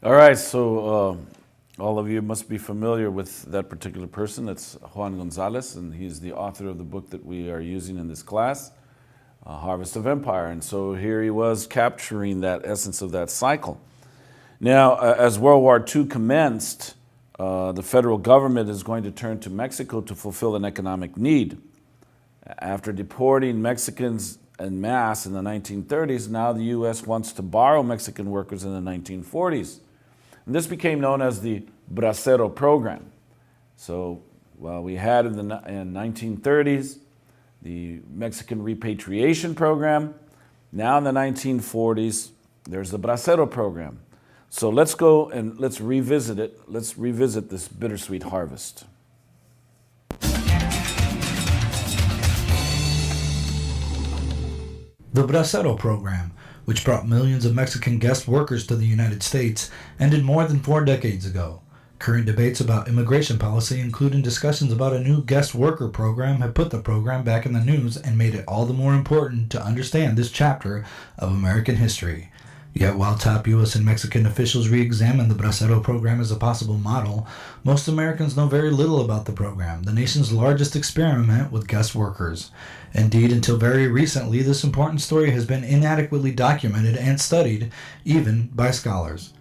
All right, so all of you must be familiar with that particular person. That's Juan Gonzalez, and he's the author of the book that we are using in this class, Harvest of Empire. And so here he was capturing that essence of that cycle. Now, as World War II commenced, the federal government is going to turn to Mexico to fulfill an economic need. After deporting Mexicans en masse in the 1930s, now the U.S. wants to borrow Mexican workers in the 1940s. And this became known as the Bracero Program. So, we had in the 1930s the Mexican repatriation program. Now in the 1940s, there's the Bracero Program. So let's go and let's revisit it. Let's revisit this bittersweet harvest. The Bracero Program, which brought millions of Mexican guest workers to the United States, ended more than 4 decades ago. Current debates about immigration policy, including discussions about a new guest worker program, have put the program back in the news and made it all the more important to understand this chapter of American history. Yet while top U.S. and Mexican officials re-examine the Bracero Program as a possible model, most Americans know very little about the program, the nation's largest experiment with guest workers. Indeed, until very recently, this important story has been inadequately documented and studied, even by scholars.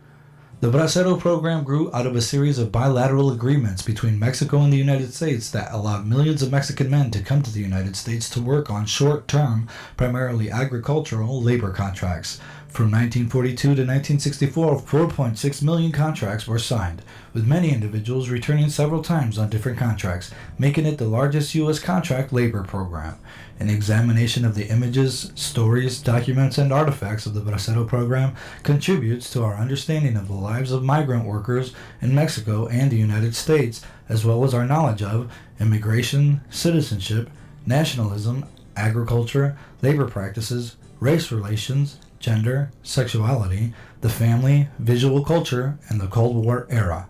The Bracero Program grew out of a series of bilateral agreements between Mexico and the United States that allowed millions of Mexican men to come to the United States to work on short-term, primarily agricultural, labor contracts. From 1942 to 1964, 4.6 million contracts were signed, with many individuals returning several times on different contracts, making it the largest U.S. contract labor program. An examination of the images, stories, documents, and artifacts of the Bracero Program contributes to our understanding of the lives of migrant workers in Mexico and the United States, as well as our knowledge of immigration, citizenship, nationalism, agriculture, labor practices, race relations, gender, sexuality, the family, visual culture, and the Cold War era.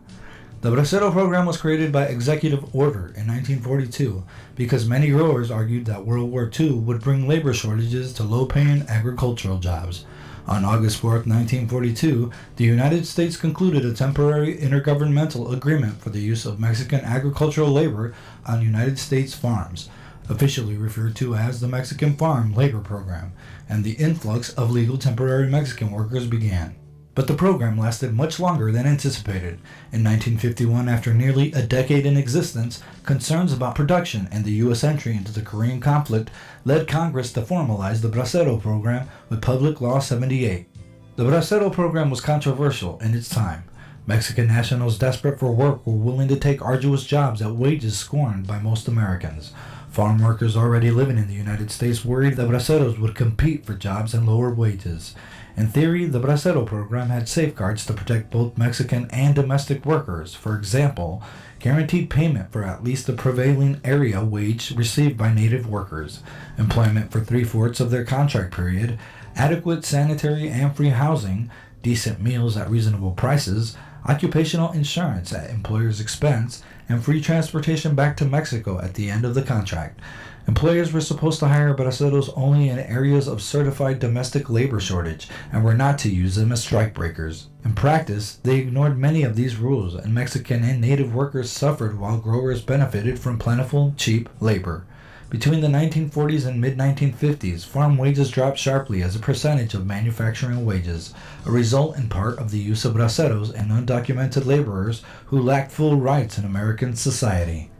The Bracero Program was created by executive order in 1942 because many growers argued that World War II would bring labor shortages to low-paying agricultural jobs. On August 4, 1942, the United States concluded a temporary intergovernmental agreement for the use of Mexican agricultural labor on United States farms, officially referred to as the Mexican Farm Labor Program, and the influx of legal temporary Mexican workers began. But the program lasted much longer than anticipated. In 1951, after nearly a decade in existence, concerns about production and the U.S. entry into the Korean conflict led Congress to formalize the Bracero Program with Public Law 78. The Bracero Program was controversial in its time. Mexican nationals desperate for work were willing to take arduous jobs at wages scorned by most Americans. Farm workers already living in the United States worried that braceros would compete for jobs and lower wages. In theory, the Bracero Program had safeguards to protect both Mexican and domestic workers. For example, guaranteed payment for at least the prevailing area wage received by native workers, employment for 3/4 of their contract period, adequate sanitary and free housing, decent meals at reasonable prices, occupational insurance at employers' expense, and free transportation back to Mexico at the end of the contract. Employers were supposed to hire braceros only in areas of certified domestic labor shortage and were not to use them as strikebreakers. In practice, they ignored many of these rules, and Mexican and native workers suffered while growers benefited from plentiful, cheap labor. Between the 1940s and mid-1950s, farm wages dropped sharply as a percentage of manufacturing wages, a result in part of the use of braceros and undocumented laborers who lacked full rights in American society.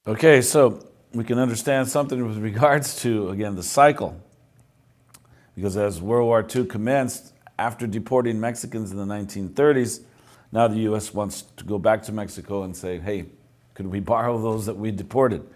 Okay, so we can understand something with regards to, again, the cycle. Because as World War II commenced, after deporting Mexicans in the 1930s, now the U.S. wants to go back to Mexico and say, hey, could we borrow those that we deported?